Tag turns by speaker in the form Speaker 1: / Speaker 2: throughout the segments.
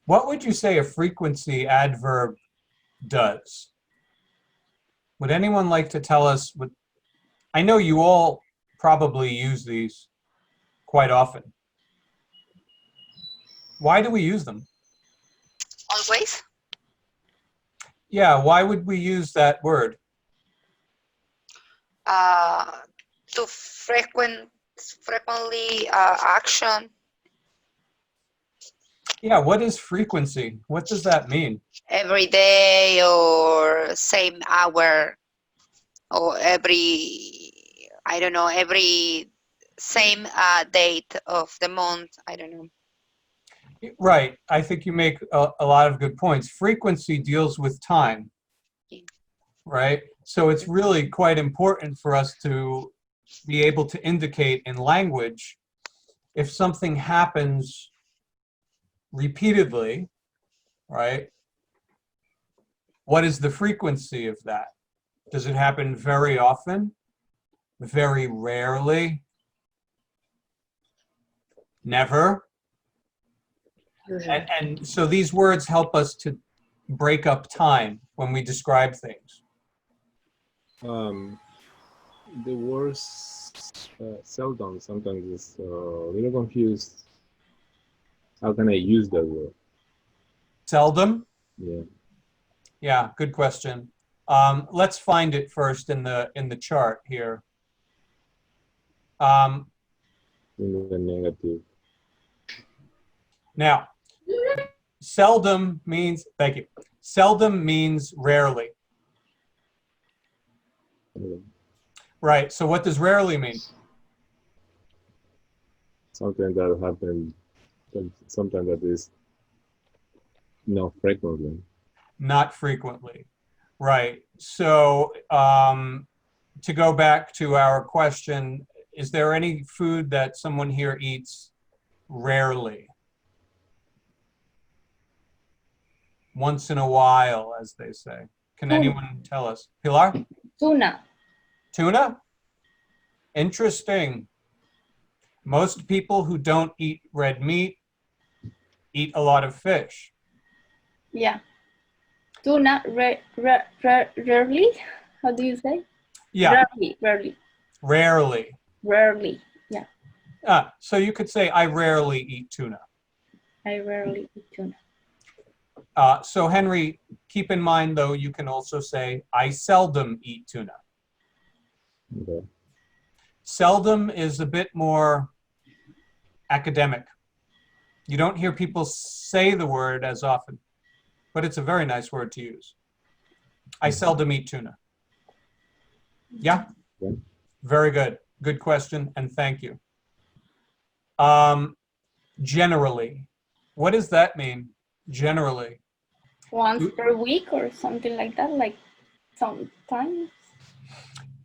Speaker 1: What would you say a frequency adverb does? Would anyone like to tell us what? I know you all probably use these quite often. Why do we use them?
Speaker 2: Always.
Speaker 1: Yeah, why would we use that word?
Speaker 2: To frequently action.
Speaker 1: Yeah, what is frequency? What does that mean?
Speaker 2: Every day or same hour or every, I don't know, every same date of the month. I don't know.
Speaker 1: Right. I think you make a lot of good points. Frequency deals with time, right? So it's really quite important for us to be able to indicate in language if something happens repeatedly, right? What is the frequency of that? Does it happen very often? Very rarely? Never? And so these words help us to break up time when we describe things.
Speaker 3: The word seldom sometimes is a little confused. How can I use that word?
Speaker 1: Seldom?
Speaker 3: Yeah.
Speaker 1: Yeah, good question. Let's find it first in the chart here.
Speaker 3: In the negative.
Speaker 1: Now, seldom means, thank you. Seldom means rarely.
Speaker 3: Yeah.
Speaker 1: Right, so what does rarely mean?
Speaker 3: Something that happens, something that is not frequently.
Speaker 1: Not frequently. Right, so to go back to our question, is there any food that someone here eats rarely? Once in a while, as they say. Can anyone tell us? Pilar?
Speaker 4: Tuna.
Speaker 1: Tuna? Interesting. Most people who don't eat red meat eat a lot of fish.
Speaker 4: Yeah. Tuna, rarely? How do you say?
Speaker 1: Yeah.
Speaker 4: Rarely.
Speaker 1: Rarely.
Speaker 4: Rarely, yeah.
Speaker 1: So you could say, I rarely eat tuna.
Speaker 4: I rarely eat tuna.
Speaker 1: So Henry, keep in mind though, you can also say, I seldom eat tuna.
Speaker 3: Okay.
Speaker 1: Seldom is a bit more academic. You don't hear people say the word as often, but it's a very nice word to use. I seldom eat tuna. Yeah?
Speaker 3: Yeah.
Speaker 1: Very good. Good question, and thank you. Generally. What does that mean, generally?
Speaker 4: Once per week or something like that, like sometimes?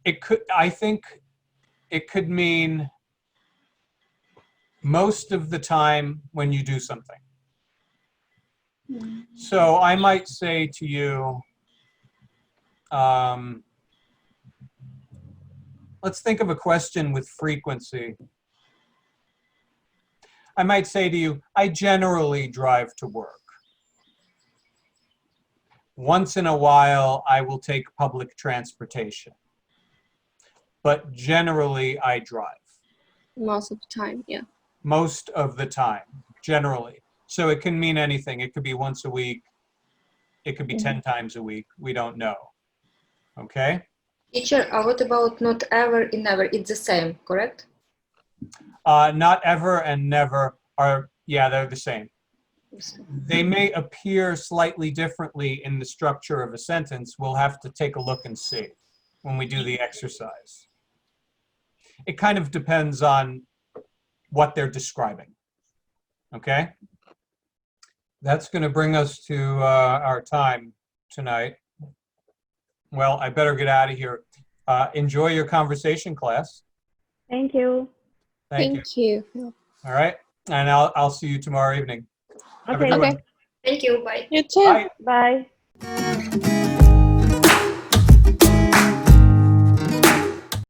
Speaker 1: It could, I think it could mean most of the time when you do something. So I might say to you, let's think of a question with frequency. I might say to you, I generally drive to work. Once in a while, I will take public transportation. But generally, I drive.
Speaker 5: Most of the time, yeah.
Speaker 1: Most of the time, generally. So it can mean anything. It could be once a week. It could be 10 times a week. We don't know. Okay?
Speaker 6: Teacher, what about not ever and never? It's the same, correct?
Speaker 1: Not ever and never are, yeah, they're the same. They may appear slightly differently in the structure of a sentence. We'll have to take a look and see when we do the exercise. It kind of depends on what they're describing. Okay? That's going to bring us to our time tonight. Well, I better get out of here. Enjoy your conversation, class.
Speaker 7: Thank you.
Speaker 5: Thank you.
Speaker 1: All right. And I'll see you tomorrow evening. Have a good one.
Speaker 6: Thank you. Bye.
Speaker 5: You too.
Speaker 1: Bye.
Speaker 7: Bye.